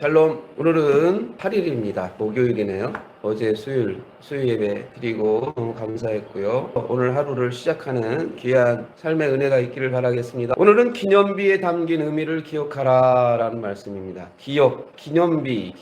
샬롬. 오늘은 8일입니다. 목요일이네요. 어제 수요일 예배 드리고 너무 감사했고요. 오늘 하루를 시작하는 귀한 삶의 은혜가 있기를 바라겠습니다. 오늘은 기념비에 담긴 의미를 기억하라 라는 말씀입니다. 기념비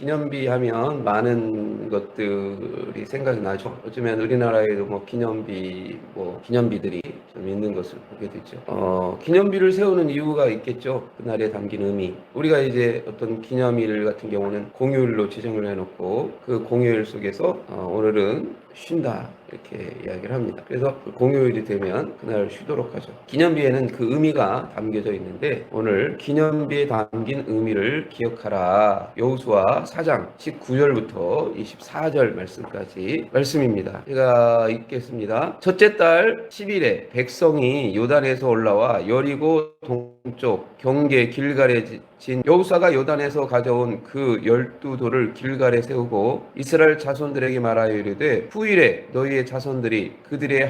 하면 많은 것들이 생각이 나죠. 어쩌면 우리나라에도 기념비들이 좀 있는 것을 보게 되죠. 기념비를 세우는 이유가 있겠죠. 그날에 담긴 의미. 우리가 이제 어떤 기념일 같은 경우는 공휴일로 지정을 해놓고 그 공휴일 속에서 오늘은 쉰다 이렇게 이야기를 합니다. 그래서 공휴일이 되면 그날 쉬도록 하죠. 기념비에는 그 의미가 담겨져 있는데 오늘 기념비에 담긴 의미를 기억하라. 여호수아 4장 19절부터 24절 말씀까지 말씀입니다. 제가 읽겠습니다. 첫째 달 10일에 백성이 요단에서 올라와 여리고 동쪽 경계 길갈에 진 여호수아가 요단에서 가져온 그 12돌을 길갈에 세우고 이스라엘 자손들에게 말하여 이르되 후일에 너희의 자손들이 그들의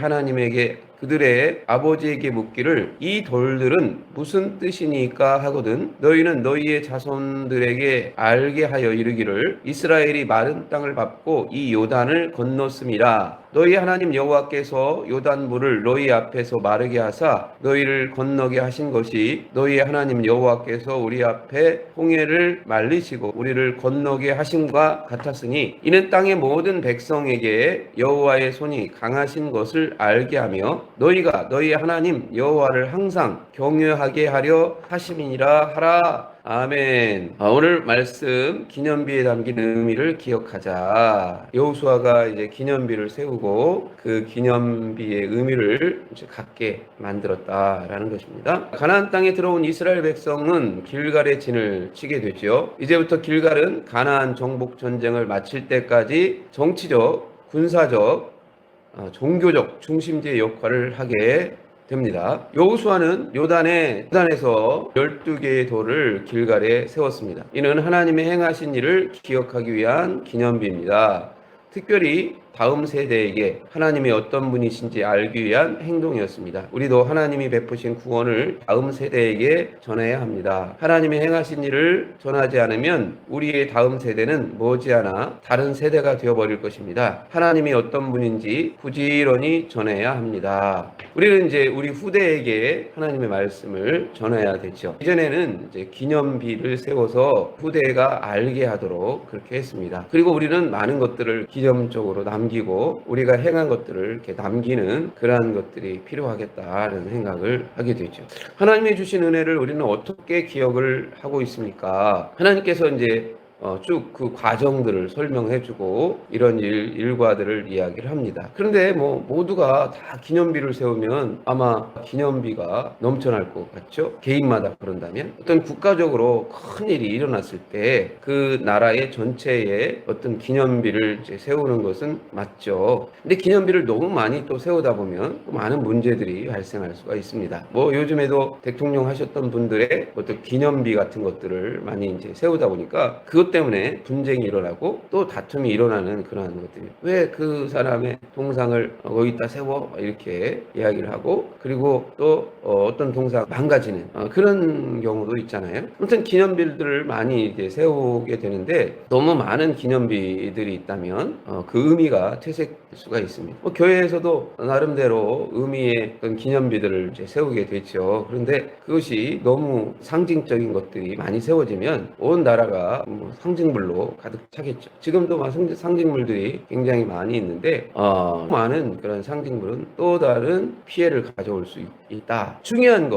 아버지에게 묻기를 이 돌들은 무슨 뜻이니까 하거든 너희는 너희의 자손들에게 알게 하여 이르기를 이스라엘이 마른 땅을 밟고 이 요단을 건넜음이라. 너희 하나님 여호와께서 요단물을 너희 앞에서 마르게 하사 너희를 건너게 하신 것이 너희 하나님 여호와께서 우리 앞에 홍해를 말리시고 우리를 건너게 하심과 같았으니 이는 땅의 모든 백성에게 여호와의 손이 강하신 것을 알게 하며 너희가 너희 하나님 여호와를 항상 경외하게 하려 하심이니라 하라. 아멘. 오늘 말씀 기념비에 담긴 의미를 기억하자. 여호수아가 이제 기념비를 세우고 그 기념비의 의미를 이제 갖게 만들었다라는 것입니다. 가나안 땅에 들어온 이스라엘 백성은 길갈의 진을 치게 되죠. 이제부터 길갈은 가나안 정복 전쟁을 마칠 때까지 정치적, 군사적, 종교적 중심지의 역할을 하게 됩니다. 여호수아는 요단에서 12개의 돌을 길갈에 세웠습니다. 이는 하나님의 행하신 일을 기억하기 위한 기념비입니다. 특별히 다음 세대에게 하나님이 어떤 분이신지 알기 위한 행동이었습니다. 우리도 하나님이 베푸신 구원을 다음 세대에게 전해야 합니다. 하나님의 행하신 일을 전하지 않으면 우리의 다음 세대는 머지않아 다른 세대가 되어버릴 것입니다. 하나님이 어떤 분인지 부지런히 전해야 합니다. 우리는 이제 우리 후대에게 하나님의 말씀을 전해야 되죠. 이전에는 이제 기념비를 세워서 후대가 알게 하도록 그렇게 했습니다. 그리고 우리는 많은 것들을 기념적으로 남기고 우리가 행한 것들을 이렇게 남기는 그러한 것들이 필요하겠다는 생각을 하게 되죠. 하나님이 주신 은혜를 우리는 어떻게 기억을 하고 있습니까? 하나님께서 이제 쭉 그 과정들을 설명해주고 이런 일과들을 이야기를 합니다. 그런데 모두가 다 기념비를 세우면 아마 기념비가 넘쳐날 것 같죠? 개인마다 그런다면 어떤 국가적으로 큰 일이 일어났을 때 그 나라의 전체에 어떤 기념비를 이제 세우는 것은 맞죠. 근데 기념비를 너무 많이 또 세우다 보면 또 많은 문제들이 발생할 수가 있습니다. 요즘에도 대통령 하셨던 분들의 어떤 기념비 같은 것들을 많이 이제 세우다 보니까 그것 때문에 분쟁이 일어나고 또 다툼이 일어나는 그러한 것들이 왜 그 사람의 동상을 거기다 세워 이렇게 이야기를 하고 그리고 또 어떤 동상 망가지는 그런 경우도 있잖아요. 아무튼 기념비들을 많이 이제 세우게 되는데 너무 많은 기념비들이 있다면 그 의미가 퇴색될 수가 있습니다. 교회에서도 나름대로 의미의 그런 기념비들을 이제 세우게 되죠. 그런데 그것이 너무 상징적인 것들이 많이 세워지면 온 나라가 상징물로 가득 차겠죠. 지금도 상징물들이 굉장히 많이 있는데 많은 그런 상징물은 또 다른 피해를 가져올 수 있다. 중요한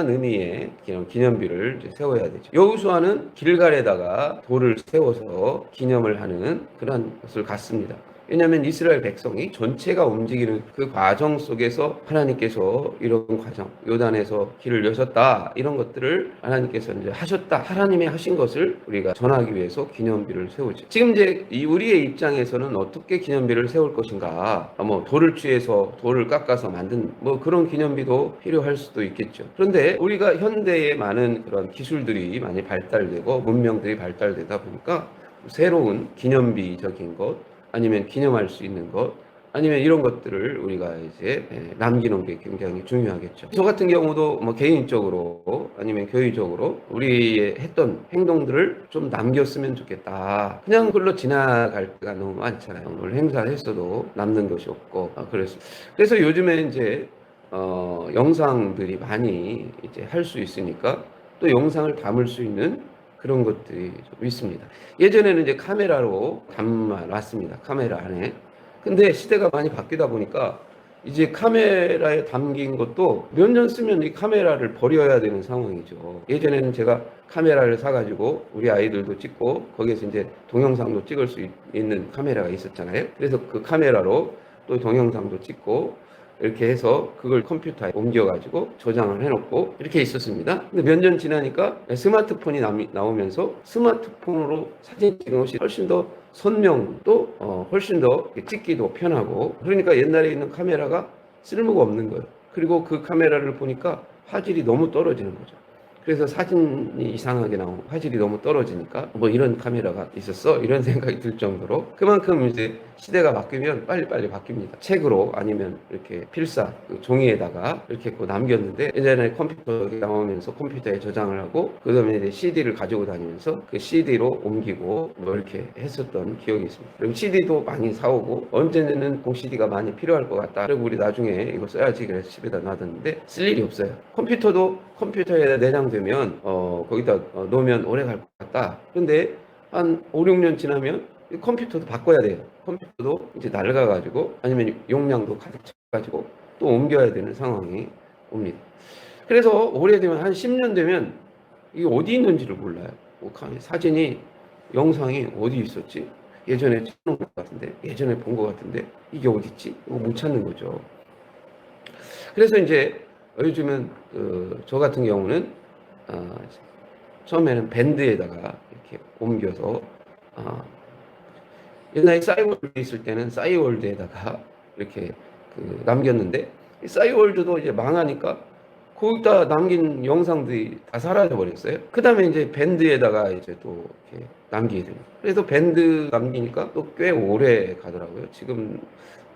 의미의 기념비를 이제 세워야 되죠. 여호수아는 길갈에다가 돌을 세워서 기념을 하는 그런 것을 갖습니다. 왜냐하면 이스라엘 백성이 전체가 움직이는 그 과정 속에서 하나님께서 이런 과정, 요단에서 길을 여셨다, 이런 것들을 하나님께서 이제 하셨다, 하나님이 하신 것을 우리가 전하기 위해서 기념비를 세우죠. 지금 이제 우리의 입장에서는 어떻게 기념비를 세울 것인가? 돌을 취해서 돌을 깎아서 만든 그런 기념비도 필요할 수도 있겠죠. 그런데 우리가 현대에 많은 그런 기술들이 많이 발달되고 문명들이 발달되다 보니까 새로운 기념비적인 것 아니면 기념할 수 있는 것 아니면 이런 것들을 우리가 이제 남기는 게 굉장히 중요하겠죠. 저 같은 경우도 뭐 개인적으로 아니면 교회적으로 우리의 했던 행동들을 좀 남겼으면 좋겠다. 그냥 그걸로 지나갈 때가 너무 많잖아요. 오늘 행사를 했어도 남는 것이 없고 그래서 요즘에 이제 영상들이 많이 이제 할 수 있으니까 또 영상을 담을 수 있는 그런 것들이 좀 있습니다. 예전에는 이제 카메라로 담아놨습니다. 카메라 안에. 근데 시대가 많이 바뀌다 보니까 이제 카메라에 담긴 것도 몇 년 쓰면 이 카메라를 버려야 되는 상황이죠. 예전에는 제가 카메라를 사가지고 우리 아이들도 찍고 거기에서 이제 동영상도 찍을 수 있는 카메라가 있었잖아요. 그래서 그 카메라로 또 동영상도 찍고 이렇게 해서 그걸 컴퓨터에 옮겨가지고 저장을 해놓고 이렇게 있었습니다. 근데 몇 년 지나니까 스마트폰이 나오면서 스마트폰으로 사진 찍는 것이 훨씬 더 선명도 훨씬 더 찍기도 편하고 그러니까 옛날에 있는 카메라가 쓸모가 없는 거예요. 그리고 그 카메라를 보니까 화질이 너무 떨어지는 거죠. 그래서 사진이 이상하게 나오고 화질이 너무 떨어지니까 뭐 이런 카메라가 있었어? 이런 생각이 들 정도로 그만큼 이제 시대가 바뀌면 빨리빨리 바뀝니다. 책으로 아니면 이렇게 필사 그 종이에다가 이렇게 남겼는데 예전에 컴퓨터 나오면서 컴퓨터에 저장을 하고 그 다음에 이제 CD를 가지고 다니면서 그 CD로 옮기고 뭐 이렇게 했었던 기억이 있습니다. 그리고 CD도 많이 사오고 언제는 공 CD가 많이 필요할 것 같다. 그리고 우리 나중에 이거 써야지 그래서 집에다 놔뒀는데 쓸 일이 없어요. 컴퓨터도 컴퓨터에 내장되면 거기다 놓으면 오래 갈 것 같다. 그런데 한 5, 6년 지나면 컴퓨터도 바꿔야 돼요. 컴퓨터도 이제 낡아가지고 아니면 용량도 가득 차가지고 또 옮겨야 되는 상황이 옵니다. 그래서 오래되면 한 10년 되면 이게 어디 있는지를 몰라요. 사진이 영상이 어디 있었지? 예전에 찍은 것 같은데 예전에 본 것 같은데 이게 어디 있지? 이거 못 찾는 거죠. 그래서 이제 요즘은 저 같은 경우는 처음에는 밴드에다가 이렇게 옮겨서 옛날에 싸이월드 있을 때는 싸이월드에다가 이렇게 남겼는데 싸이월드도 이제 망하니까 거기다 남긴 영상들이 다 사라져 버렸어요. 그 다음에 이제 밴드에다가 이제 또 이렇게 남기게 됩니다. 그래서 밴드 남기니까 또 꽤 오래 가더라고요. 지금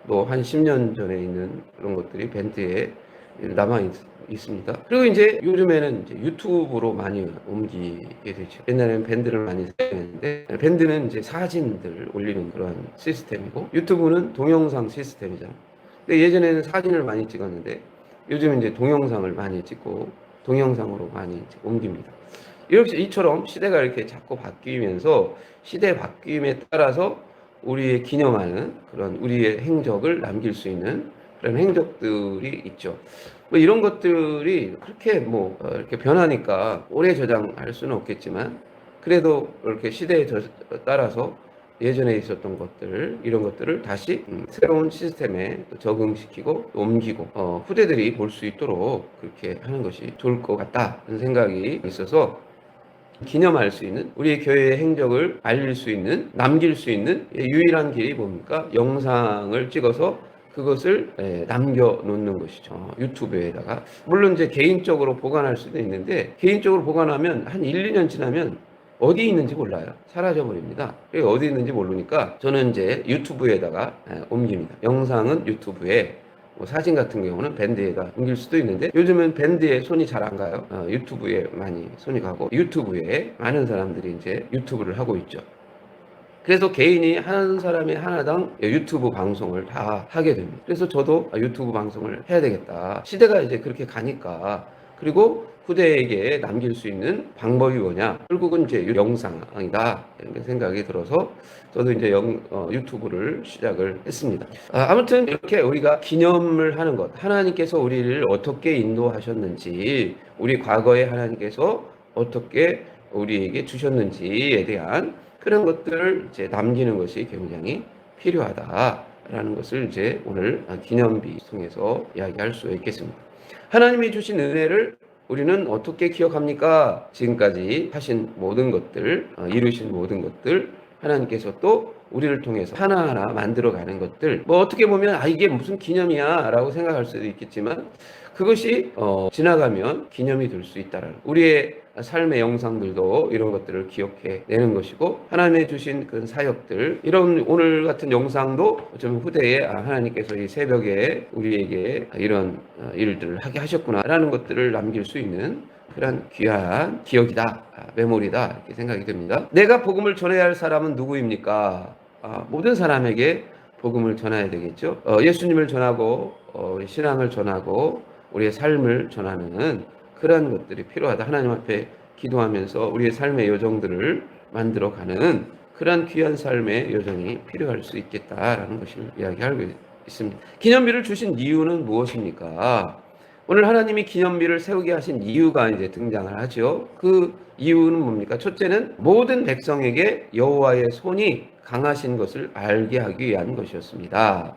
뭐 한 10년 전에 있는 그런 것들이 밴드에 남아 있습니다. 그리고 이제 요즘에는 이제 유튜브로 많이 옮기게 되죠. 옛날에는 밴드를 많이 사용했는데 밴드는 이제 사진들 올리는 그런 시스템이고 유튜브는 동영상 시스템이잖아요. 근데 예전에는 사진을 많이 찍었는데 요즘 이제 동영상을 많이 찍고 동영상으로 많이 옮깁니다. 이렇게 이처럼 시대가 이렇게 자꾸 바뀌면서 시대 바뀜에 따라서 우리의 기념하는 그런 우리의 행적을 남길 수 있는 그런 행적들이 있죠. 뭐 이런 것들이 그렇게 뭐 이렇게 변하니까 오래 저장할 수는 없겠지만 그래도 이렇게 시대에 따라서 예전에 있었던 것들 이런 것들을 다시 새로운 시스템에 적응시키고 옮기고 후대들이 볼 수 있도록 그렇게 하는 것이 좋을 것 같다는 생각이 있어서 기념할 수 있는 우리 교회의 행적을 알릴 수 있는 남길 수 있는 유일한 길이 뭡니까? 영상을 찍어서 그것을 남겨 놓는 것이죠. 유튜브에다가. 물론 이제 개인적으로 보관할 수도 있는데 개인적으로 보관하면 한 1, 2년 지나면 어디 있는지 몰라요. 사라져 버립니다. 어디 있는지 모르니까 저는 이제 유튜브에다가 옮깁니다. 영상은 유튜브에 뭐 사진 같은 경우는 밴드에다 옮길 수도 있는데 요즘은 밴드에 손이 잘 안 가요. 유튜브에 많이 손이 가고 유튜브에 많은 사람들이 이제 유튜브를 하고 있죠. 그래서 개인이 한 사람이 하나당 유튜브 방송을 다 하게 됩니다. 그래서 저도 유튜브 방송을 해야 되겠다. 시대가 이제 그렇게 가니까. 그리고 후대에게 남길 수 있는 방법이 뭐냐? 결국은 이제 영상이다. 이런 생각이 들어서 저도 이제 유튜브를 시작을 했습니다. 아무튼 이렇게 우리가 기념을 하는 것, 하나님께서 우리를 어떻게 인도하셨는지, 우리 과거에 하나님께서 어떻게 우리에게 주셨는지에 대한 그런 것들을 이제 남기는 것이 굉장히 필요하다라는 것을 이제 오늘 기념비 통해서 이야기할 수 있겠습니다. 하나님이 주신 은혜를 우리는 어떻게 기억합니까? 지금까지 하신 모든 것들, 이루신 모든 것들, 하나님께서 또 우리를 통해서 하나하나 만들어가는 것들, 뭐 어떻게 보면 이게 무슨 기념이야 라고 생각할 수도 있겠지만, 그것이 지나가면 기념이 될 수 있다라는, 우리의 삶의 영상들도 이런 것들을 기억해 내는 것이고, 하나님의 주신 그 사역들, 이런 오늘 같은 영상도 좀 후대에 하나님께서 이 새벽에 우리에게 이런 일들을 하게 하셨구나라는 것들을 남길 수 있는 그런 귀한 기억이다, 메모리다, 이렇게 생각이 됩니다. 내가 복음을 전해야 할 사람은 누구입니까? 모든 사람에게 복음을 전해야 되겠죠. 예수님을 전하고 신앙을 전하고 우리의 삶을 전하는 그런 것들이 필요하다. 하나님 앞에 기도하면서 우리의 삶의 여정들을 만들어가는 그런 귀한 삶의 여정이 필요할 수 있겠다라는 것을 이야기하고 있습니다. 기념비를 주신 이유는 무엇입니까? 오늘 하나님이 기념비를 세우게 하신 이유가 이제 등장을 하죠. 그 이유는 뭡니까? 첫째는 모든 백성에게 여호와의 손이 강하신 것을 알게 하기 위한 것이었습니다.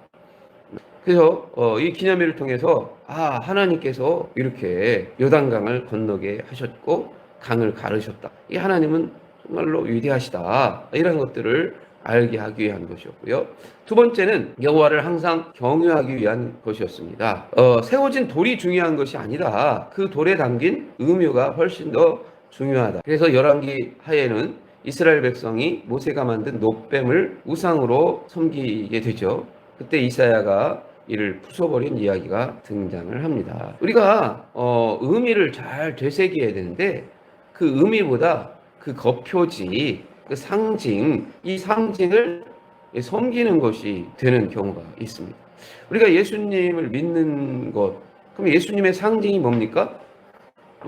그래서 이 기념일을 통해서 하나님께서 이렇게 요단강을 건너게 하셨고 강을 가르셨다. 이 하나님은 정말로 위대하시다. 이런 것들을 알게 하기 위한 것이었고요. 두 번째는 여호와를 항상 경유하기 위한 것이었습니다. 세워진 돌이 중요한 것이 아니라 그 돌에 담긴 의묘가 훨씬 더 중요하다. 그래서 열왕기 하에는 이스라엘 백성이 모세가 만든 놋뱀을 우상으로 섬기게 되죠. 그때 이사야가 이를 부숴버린 이야기가 등장을 합니다. 우리가 의미를 잘 되새겨야 되는데, 그 의미보다 그 겉표지, 그 상징, 이 상징을 섬기는 것이 되는 경우가 있습니다. 우리가 예수님을 믿는 것, 그럼 예수님의 상징이 뭡니까?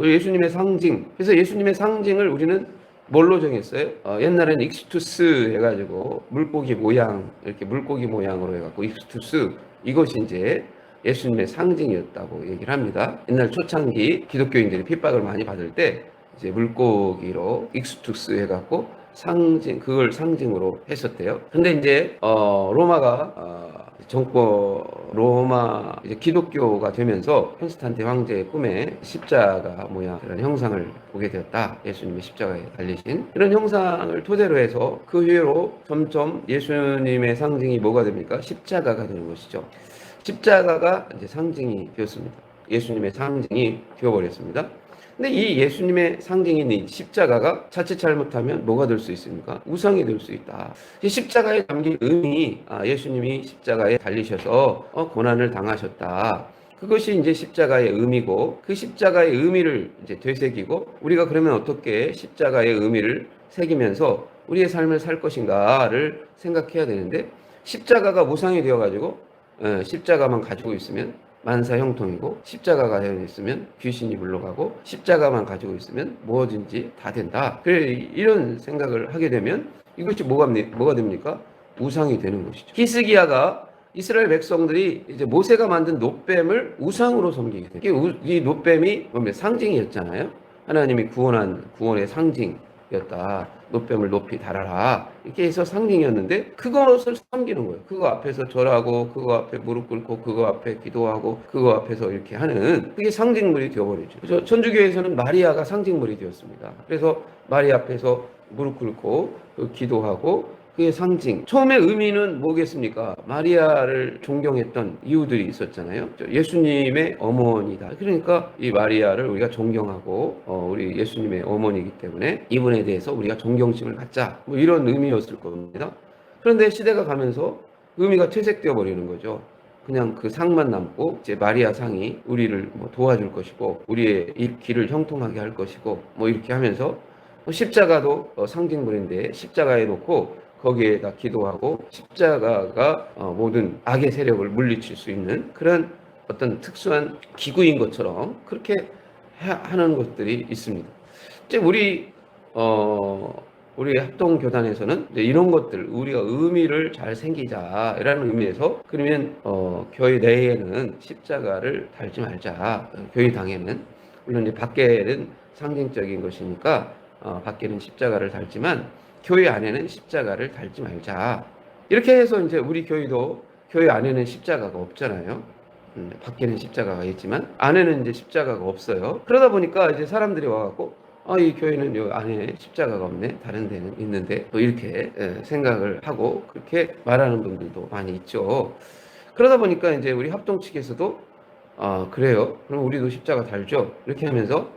예수님의 상징. 그래서 예수님의 상징을 우리는 뭘로 정했어요? 옛날에는 익스투스 해가지고 물고기 모양, 이렇게 물고기 모양으로 해갖고 익스투스, 이것이 이제 예수님의 상징이었다고 얘기를 합니다. 옛날 초창기 기독교인들이 핍박을 많이 받을 때 이제 물고기로 익스투스 해갖고 그걸 상징으로 했었대요. 근데 이제 로마가 로마 이제 기독교가 되면서 콘스탄틴 황제의 꿈에 십자가 모양 그런 형상을 보게 되었다. 예수님의 십자가에 달리신 그런 형상을 토대로 해서 그 후로 점점 예수님의 상징이 뭐가 됩니까? 십자가가 되는 것이죠. 십자가가 이제 상징이 되었습니다. 예수님의 상징이 되어버렸습니다. 근데 이 예수님의 상징인 이 십자가가 자칫 잘못하면 뭐가 될 수 있습니까? 우상이 될 수 있다. 이 십자가에 담긴 의미, 예수님이 십자가에 달리셔서 고난을 당하셨다. 그것이 이제 십자가의 의미고, 그 십자가의 의미를 이제 되새기고, 우리가 그러면 어떻게 십자가의 의미를 새기면서 우리의 삶을 살 것인가를 생각해야 되는데, 십자가가 우상이 되어가지고 십자가만 가지고 있으면 만사 형통이고, 십자가가 되어 있으면 귀신이 물러가고, 십자가만 가지고 있으면 뭐든지 다 된다. 그래, 이런 생각을 하게 되면 이것이 뭐가 됩니까? 우상이 되는 것이죠. 히스기야가 이스라엘 백성들이 이제 모세가 만든 놋뱀을 우상으로 섬기게 돼요. 이 놋뱀이 상징이었잖아요. 하나님이 구원의 상징이었다. 놋뱀을 높이 달아라, 이렇게 해서 상징이었는데, 그것을 섬기는 거예요. 그거 앞에서 절하고, 그거 앞에 무릎 꿇고, 그거 앞에 기도하고, 그거 앞에서 이렇게 하는, 그게 상징물이 되어버리죠. 그래서 천주교에서는 마리아가 상징물이 되었습니다. 그래서 마리아 앞에서 무릎 꿇고 기도하고, 그게 상징. 처음에 의미는 뭐겠습니까? 마리아를 존경했던 이유들이 있었잖아요. 예수님의 어머니다. 그러니까 이 마리아를 우리가 존경하고 우리 예수님의 어머니이기 때문에 이분에 대해서 우리가 존경심을 갖자, 뭐 이런 의미였을 겁니다. 그런데 시대가 가면서 의미가 퇴색되어 버리는 거죠. 그냥 그 상만 남고, 이제 마리아 상이 우리를 뭐 도와줄 것이고, 우리의 이 길을 형통하게 할 것이고, 뭐 이렇게 하면서 십자가도 상징물인데 십자가에 놓고 거기에다 기도하고, 십자가가 모든 악의 세력을 물리칠 수 있는 그런 어떤 특수한 기구인 것처럼 그렇게 하는 것들이 있습니다. 이제 우리 합동교단에서는 이제 이런 것들, 우리가 의미를 잘 생기자라는 의미에서, 그러면 교회 내에는 십자가를 달지 말자. 교회당에는 물론 이제 밖에는 상징적인 것이니까 밖에는 십자가를 달지만 교회 안에는 십자가를 달지 말자. 이렇게 해서 이제 우리 교회도 교회 안에는 십자가가 없잖아요. 밖에는 십자가가 있지만 안에는 이제 십자가가 없어요. 그러다 보니까 이제 사람들이 와갖고 이 교회는 요 안에 십자가가 없네. 다른 데는 있는데. 또 이렇게 생각을 하고 그렇게 말하는 분들도 많이 있죠. 그러다 보니까 이제 우리 합동 측에서도 그래요. 그럼 우리도 십자가 달죠. 이렇게 하면서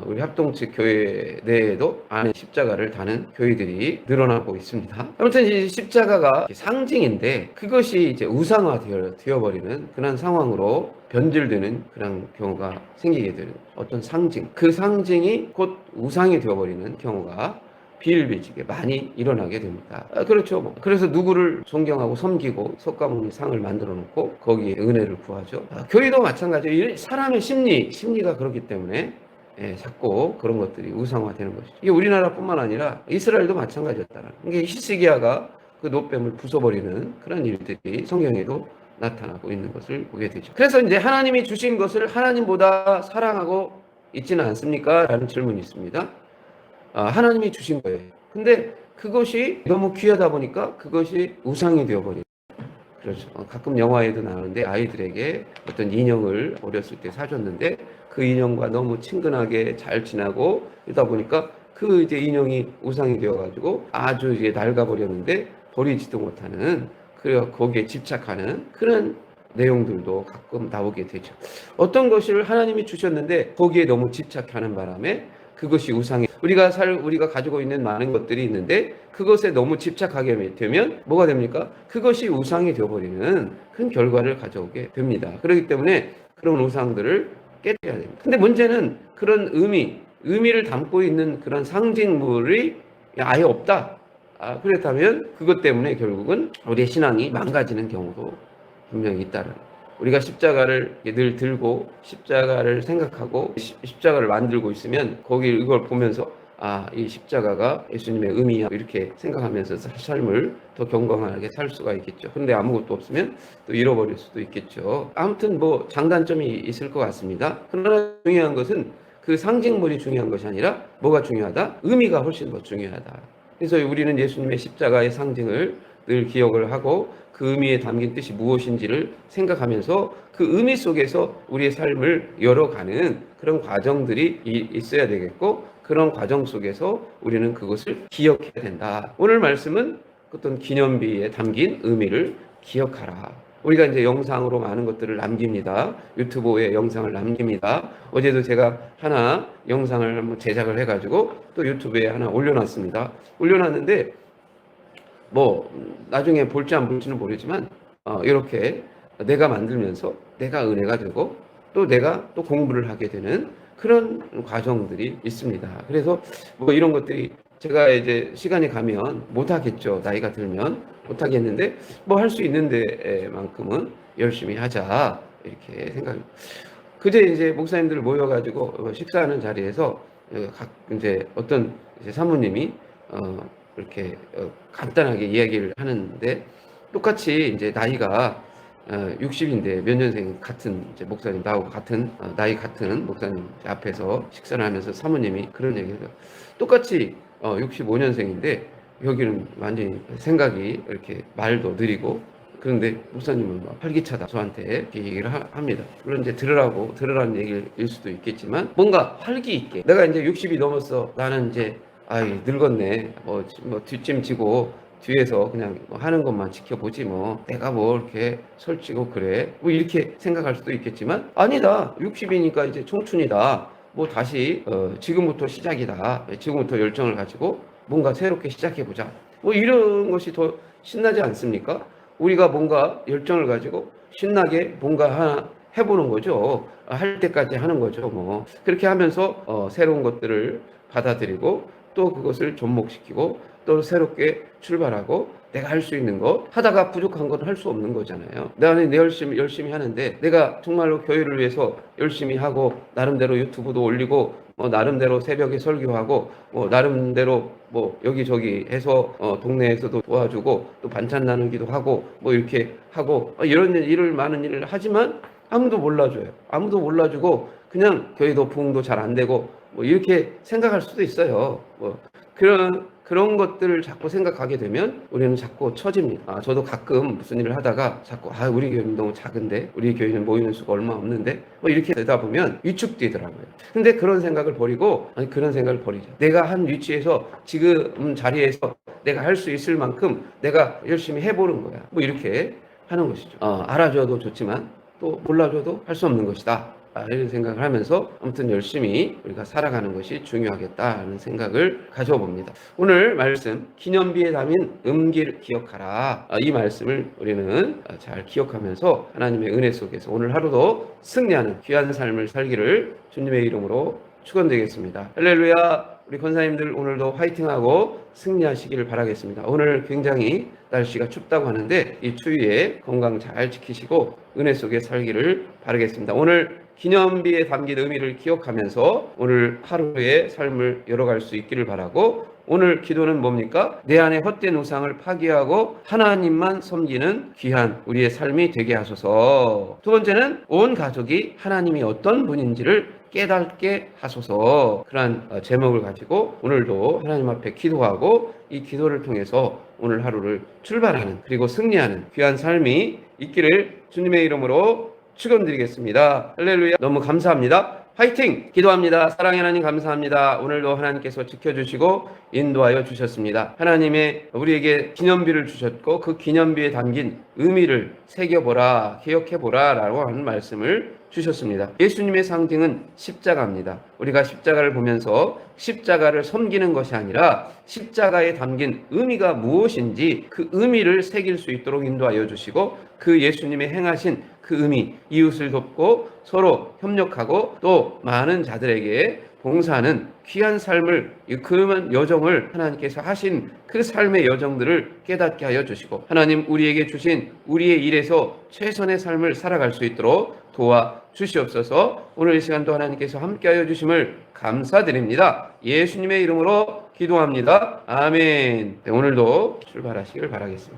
우리 합동 측 교회 내에도 안에 십자가를 다는 교회들이 늘어나고 있습니다. 아무튼 이 십자가가 상징인데 그것이 이제 우상화 되어버리는 그런 상황으로 변질되는 그런 경우가 생기게 되는 어떤 상징, 그 상징이 곧 우상이 되어버리는 경우가 비일비재하게 많이 일어나게 됩니다. 그렇죠. 그래서 누구를 존경하고 섬기고 석가모니 상을 만들어 놓고 거기에 은혜를 구하죠. 교회도 마찬가지예요. 사람의 심리가 그렇기 때문에 자꾸 그런 것들이 우상화되는 것이죠. 이게 우리나라뿐만 아니라 이스라엘도 마찬가지였다는 게 히스기야가 그 노뱀을 부숴버리는 그런 일들이 성경에도 나타나고 있는 것을 보게 되죠. 그래서 이제 하나님이 주신 것을 하나님보다 사랑하고 있지는 않습니까? 라는 질문이 있습니다. 하나님이 주신 거예요. 근데 그것이 너무 귀하다 보니까 그것이 우상이 되어버려요. 그렇죠. 가끔 영화에도 나오는데 아이들에게 어떤 인형을 어렸을 때 사줬는데 그 인형과 너무 친근하게 잘 지나고 이러다 보니까 그 이제 인형이 우상이 되어가지고 아주 이제 낡아버렸는데 버리지도 못하는, 그래서 거기에 집착하는 그런 내용들도 가끔 나오게 되죠. 어떤 것을 하나님이 주셨는데 거기에 너무 집착하는 바람에 그것이 우상이, 우리가 가지고 있는 많은 것들이 있는데 그것에 너무 집착하게 되면 뭐가 됩니까? 그것이 우상이 되어버리는 그런 결과를 가져오게 됩니다. 그렇기 때문에 그런 우상들을 깨뜨려야 됩니다. 근데 문제는 그런 의미를 담고 있는 그런 상징물이 아예 없다. 그렇다면 그것 때문에 결국은 우리의 신앙이 망가지는 경우도 분명히 있다는, 우리가 십자가를 늘 들고 십자가를 생각하고 십자가를 만들고 있으면 거기 이걸 보면서 이 십자가가 예수님의 의미야 이렇게 생각하면서 삶을 더 경건하게 살 수가 있겠죠. 그런데 아무것도 없으면 또 잃어버릴 수도 있겠죠. 아무튼 뭐 장단점이 있을 것 같습니다. 그러나 중요한 것은 그 상징물이 중요한 것이 아니라 뭐가 중요하다? 의미가 훨씬 더 중요하다. 그래서 우리는 예수님의 십자가의 상징을 늘 기억을 하고 그 의미에 담긴 뜻이 무엇인지를 생각하면서 그 의미 속에서 우리의 삶을 열어가는 그런 과정들이 있어야 되겠고, 그런 과정 속에서 우리는 그것을 기억해야 된다. 오늘 말씀은 어떤 기념비에 담긴 의미를 기억하라. 우리가 이제 영상으로 많은 것들을 남깁니다. 유튜브에 영상을 남깁니다. 어제도 제가 하나 영상을 한번 제작을 해가지고 또 유튜브에 하나 올려놨습니다. 올려놨는데 뭐 나중에 볼지 안 볼지는 모르지만 이렇게 내가 만들면서 내가 은혜가 되고 또 내가 또 공부를 하게 되는 그런 과정들이 있습니다. 그래서 뭐 이런 것들이 제가 이제 시간이 가면 못하겠죠. 나이가 들면 못하겠는데 뭐 할 수 있는 데만큼은 열심히 하자 이렇게 생각합니다. 그제 이제 목사님들 모여가지고 식사하는 자리에서 각 이제 어떤 이제 사모님이 이렇게 간단하게 이야기를 하는데, 똑같이 이제 나이가 60인데 몇 년생 같은 이제 목사님, 나하고 같은 나이 같은 목사님 앞에서 식사를 하면서 사모님이 그런 얘기를 해요. 똑같이 65년생인데 여기는 완전히 생각이 이렇게 말도 느리고, 그런데 목사님은 활기차다 저한테 이렇게 얘기를 합니다. 물론 이제 들으라는 얘기일 수도 있겠지만 뭔가 활기 있게, 내가 이제 60이 넘었어, 나는 이제 늙었네, 뭐 뒷짐지고 뒤에서 그냥 하는 것만 지켜보지 뭐 내가 뭐 이렇게 설치고 그래 뭐 이렇게 생각할 수도 있겠지만, 아니다, 60이니까 이제 청춘이다, 뭐 다시 지금부터 시작이다, 지금부터 열정을 가지고 뭔가 새롭게 시작해보자, 뭐 이런 것이 더 신나지 않습니까? 우리가 뭔가 열정을 가지고 신나게 뭔가 하나 해보는 거죠. 할 때까지 하는 거죠. 뭐 그렇게 하면서 새로운 것들을 받아들이고 또 그것을 접목시키고 또 새롭게 출발하고 내가 할 수 있는 거, 하다가 부족한 건 할 수 없는 거잖아요. 나는 내 열심히 하는데 내가 정말로 교회를 위해서 열심히 하고 나름대로 유튜브도 올리고 나름대로 새벽에 설교하고 나름대로 여기저기 해서 동네에서도 도와주고 또 반찬 나누기도 하고 이렇게 하고 이런 일을 많은 일을 하지만 아무도 몰라줘요. 아무도 몰라주고 그냥 교회도 부흥도 잘 안 되고 이렇게 생각할 수도 있어요. 그런 것들을 자꾸 생각하게 되면 우리는 자꾸 처집니다. 저도 가끔 무슨 일을 하다가 자꾸 우리 교회는 너무 작은데, 우리 교회는 모이는 수가 얼마 없는데, 뭐 이렇게 되다 보면 위축되더라고요. 근데 그런 생각을 버리고, 그런 생각을 버리자. 내가 한 위치에서 지금 자리에서 내가 할 수 있을 만큼 내가 열심히 해보는 거야. 뭐 이렇게 하는 것이죠. 알아줘도 좋지만 또 몰라줘도 할 수 없는 것이다. 이런 생각을 하면서 아무튼 열심히 우리가 살아가는 것이 중요하겠다는 생각을 가져봅니다. 오늘 말씀, 기념비에 담긴 음기를 기억하라. 이 말씀을 우리는 잘 기억하면서 하나님의 은혜 속에서 오늘 하루도 승리하는 귀한 삶을 살기를 주님의 이름으로 축원드리겠습니다. 할렐루야. 우리 권사님들 오늘도 화이팅하고 승리하시기를 바라겠습니다. 오늘 굉장히 날씨가 춥다고 하는데 이 추위에 건강 잘 지키시고 은혜 속에 살기를 바라겠습니다. 오늘 기념비에 담긴 의미를 기억하면서 오늘 하루의 삶을 열어갈 수 있기를 바라고, 오늘 기도는 뭡니까? 내 안에 헛된 우상을 파괴하고 하나님만 섬기는 귀한 우리의 삶이 되게 하소서. 두 번째는 온 가족이 하나님이 어떤 분인지를 깨닫게 하소서. 그러한 제목을 가지고 오늘도 하나님 앞에 기도하고 이 기도를 통해서 오늘 하루를 출발하는, 그리고 승리하는 귀한 삶이 있기를 주님의 이름으로 축원드리겠습니다. 할렐루야. 너무 감사합니다. 화이팅! 기도합니다. 사랑의 하나님 감사합니다. 오늘도 하나님께서 지켜주시고 인도하여 주셨습니다. 하나님의 우리에게 기념비를 주셨고 그 기념비에 담긴 의미를 새겨보라, 기억해보라 라고 하는 말씀을 주셨습니다. 예수님의 상징은 십자가입니다. 우리가 십자가를 보면서 십자가를 섬기는 것이 아니라 십자가에 담긴 의미가 무엇인지 그 의미를 새길 수 있도록 인도하여 주시고, 그 예수님의 행하신 그 의미, 이웃을 돕고 서로 협력하고 또 많은 자들에게 봉사하는 귀한 삶을, 그런 여정을 하나님께서 하신 그 삶의 여정들을 깨닫게 하여 주시고, 하나님 우리에게 주신 우리의 일에서 최선의 삶을 살아갈 수 있도록 도와 주시옵소서. 오늘 이 시간도 하나님께서 함께하여 주심을 감사드립니다. 예수님의 이름으로 기도합니다. 아멘. 오늘도 출발하시길 바라겠습니다.